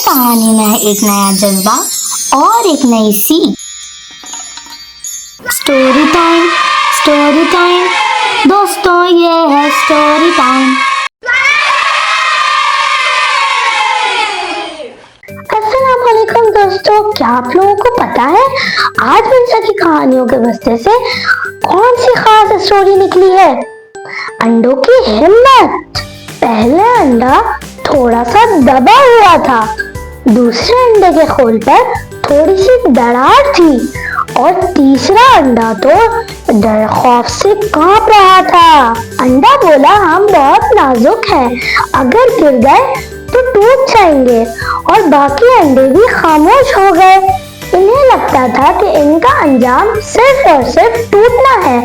कहानी में है एक नया जज्बा और एक नई सीख। स्टोरी टाइम दोस्तों, ये है स्टोरी टाइम। अस्सलाम वालेकुम दोस्तों, क्या आप लोगों को पता है आज मिर्जा की कहानियों के बस्ते से कौन सी खास स्टोरी निकली है? अंडों की हिम्मत। पहले अंडा थोड़ा सा दबा हुआ था, दूसरे अंडे के खोल पर थोड़ी सी दरार थी और तीसरा अंडा तो डर खौफ से कांप रहा था। अंडा बोला, हम बहुत नाजुक हैं, अगर गिर गए तो टूट जाएंगे। और बाकी अंडे भी खामोश हो गए। इन्हें लगता था कि इनका अंजाम सिर्फ और सिर्फ टूटना है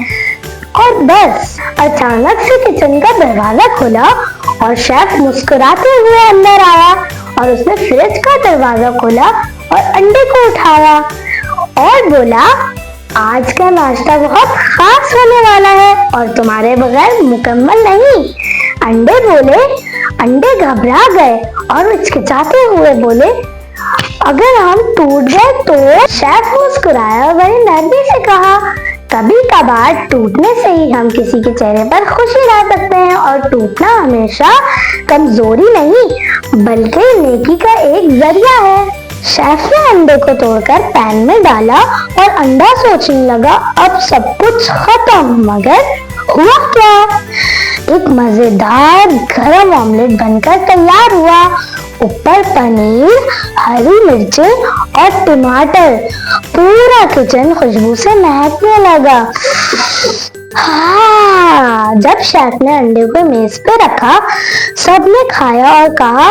और बस। अचानक से किचन का दरवाजा खुला और शेफ मुस्कुराते हुए अंदर आया और उसने फ्रिज का दरवाजा खोला और अंडे को उठाया और बोला, आज का नाश्ता बहुत खास होने वाला है और तुम्हारे बगैर मुकम्मल नहीं। अंडे बोले। अंडे घबरा गए और हिचकिचाते हुए बोले, अगर हम टूट गए तो? शेफ मुस्कुराया और बड़ी नरमी से कहा, कभी कभार टूटने से ही हम किसी के चेहरे पर खुशी ला सकते हैं और टूटना हमेशा कमजोरी नहीं बल्कि नेकी का एक जरिया है। शेफ ने अंडे को तोड़कर पैन में डाला और अंडा सोचने लगा, अब सब कुछ खत्म। मगर हुआ क्या? एक मजेदार गरम ऑमलेट बनकर तैयार हुआ। ऊपर पनीर, हरी मिर्चें और टमाटर। पूरा किचन खुशबू से महकने लगा। हाँ, जब शेफ ने अंडे को मेज पे रखा, सबने खाया और कहा,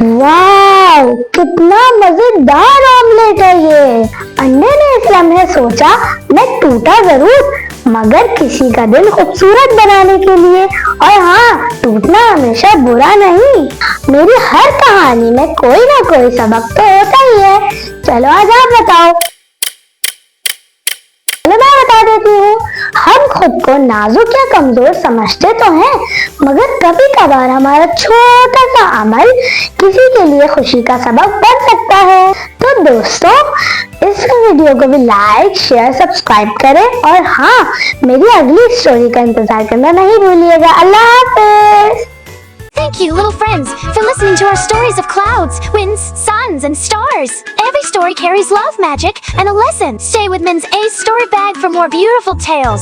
वाह, कितना मजेदार ऑमलेट है ये। अंडे ने इस लम्हे सोचा, मैं टूटा जरूर मगर किसी का दिल खूबसूरत बनाने के लिए। और हाँ, टूटना हमेशा बुरा नहीं। मेरी हर कहानी में कोई ना कोई सबक तो होता ही है। चलो आज आप बताओ। मैं बता देती हूँ, हम खुद को नाजुक या कमजोर समझते तो हैं, मगर कभी कभार हमारा छोटा सा अमल किसी के लिए खुशी का सबब बन सकता है। तो दोस्तों, इस वीडियो को भी लाइक, शेयर, सब्सक्राइब करें और हाँ, मेरी अगली स्टोरी का इंतजार करना नहीं भूलिएगा। अल्लाह हाफिज। Thank you, little friends, for listening to our stories of clouds, winds, suns, and stars. Every story carries love, magic, and a lesson. Stay with Min's Ace Story Bag for more beautiful tales.